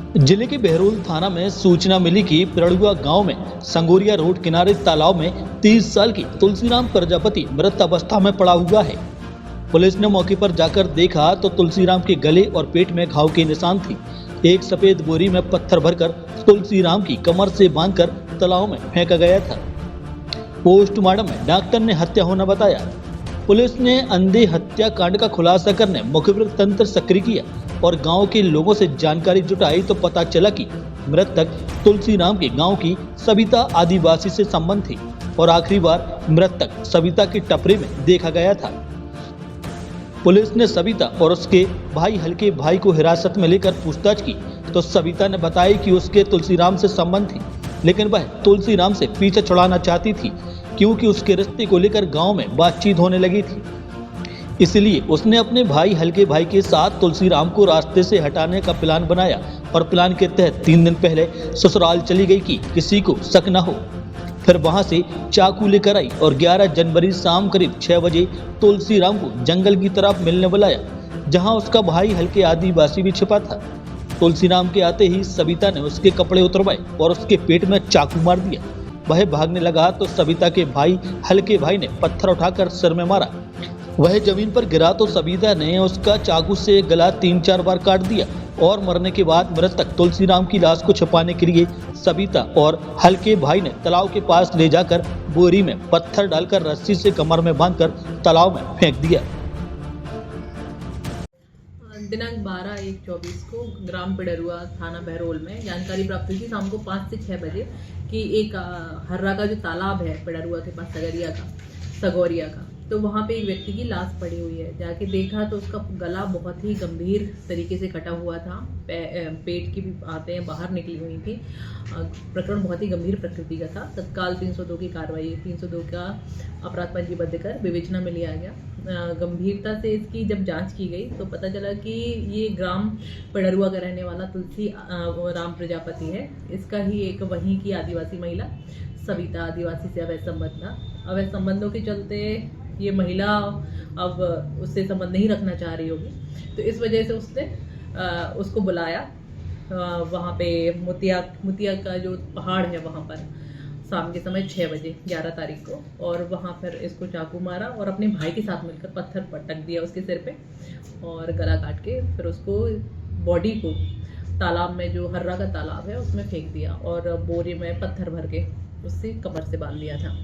जिले के बहरोल थाना में सूचना मिली कि पिरड़ुआ गांव में संगोरिया रोड किनारे तालाब में 30 साल की तुलसीराम प्रजापति मृत अवस्था में पड़ा हुआ है। पुलिस ने मौके पर जाकर देखा तो तुलसीराम के गले और पेट में घाव के निशान थे। एक सफेद बोरी में पत्थर भरकर तुलसीराम की कमर से बांधकर तालाब में फेंका गया था। पोस्टमार्टम में डॉक्टर ने हत्या होना बताया। पुलिस ने अंधे हत्याकांड का खुलासा करने मुखबिर तंत्र सक्रिय किया और गांव के लोगों से जानकारी जुटाई तो पता चला कि मृतक तुलसीराम के गांव की सविता आदिवासी से संबंध थी और आखिरी बार मृतक सविता के टपरे में देखा गया था। पुलिस ने सविता और उसके भाई हल्के भाई को हिरासत में लेकर पूछताछ की तो सविता ने बताया कि उसके तुलसीराम से संबंध थी, लेकिन वह तुलसीराम से पीछे छुड़ाना चाहती थी क्योंकि उसके रिश्ते को लेकर गांव में बातचीत होने लगी थी। इसलिए उसने अपने भाई हल्के भाई के साथ तुलसीराम को रास्ते से हटाने का प्लान बनाया और प्लान के तहत 3 दिन पहले ससुराल चली गई कि किसी को शक न हो। फिर वहां से चाकू लेकर आई और 11 जनवरी शाम करीब 6 बजे तुलसीराम को जंगल की तरफ मिलने बुलाया, जहां उसका भाई हल्के आदिवासी भी छिपा था। तुलसीराम के आते ही सविता ने उसके कपड़े उतरवाए और उसके पेट में चाकू मार दिया। वह भागने लगा तो सविता के भाई हल्के भाई ने पत्थर उठाकर सिर में मारा। वह जमीन पर गिरा तो सविता ने उसका चाकू से गला 3-4 बार काट दिया और मरने के बाद मृतक तुलसीराम की लाश को छिपाने के लिए सविता और हल्के भाई ने तालाब के पास ले जाकर बोरी में पत्थर डालकर रस्सी से कमर में बांधकर तालाब में फेंक दिया। दिनांक 12/1/24 को ग्राम पिडरुआ थाना बहरोल में जानकारी प्राप्त हुई थी शाम को 5 से 6 बजे कि एक हर्रा का जो तालाब है पिडरुआ के पास सगोरिया का, तो वहाँ पे एक व्यक्ति की लाश पड़ी हुई है। जाके देखा तो उसका गला बहुत ही गंभीर तरीके से कटा हुआ था, पेट की भी आंतें बाहर निकली हुई थी। प्रकरण बहुत ही गंभीर प्रकृति का था। तत्काल 302 की कार्रवाई 302 का अपराध पंजीबद्ध कर विवेचना में लिया गया। गंभीरता से इसकी जब जांच की गई तो पता चला कि ये ग्राम पिडरुआ का रहने वाला तुलसी राम प्रजापति है। इसका ही एक वहीं की आदिवासी महिला सविता आदिवासी से अवैध संबंध था। अवैध संबंधों के चलते ये महिला अब उससे संबंध नहीं रखना चाह रही होगी, तो इस वजह से उसने उसको बुलाया वहाँ पे मुतिया का जो पहाड़ है वहाँ पर शाम के समय 6 बजे 11 तारीख को, और वहाँ फिर इसको चाकू मारा और अपने भाई के साथ मिलकर पत्थर पटक दिया उसके सिर पे और गला काट के फिर उसको बॉडी को तालाब में, जो हर्रा का तालाब है, उसमें फेंक दिया और बोरे में पत्थर भर के उससे कमर से बांध लिया था।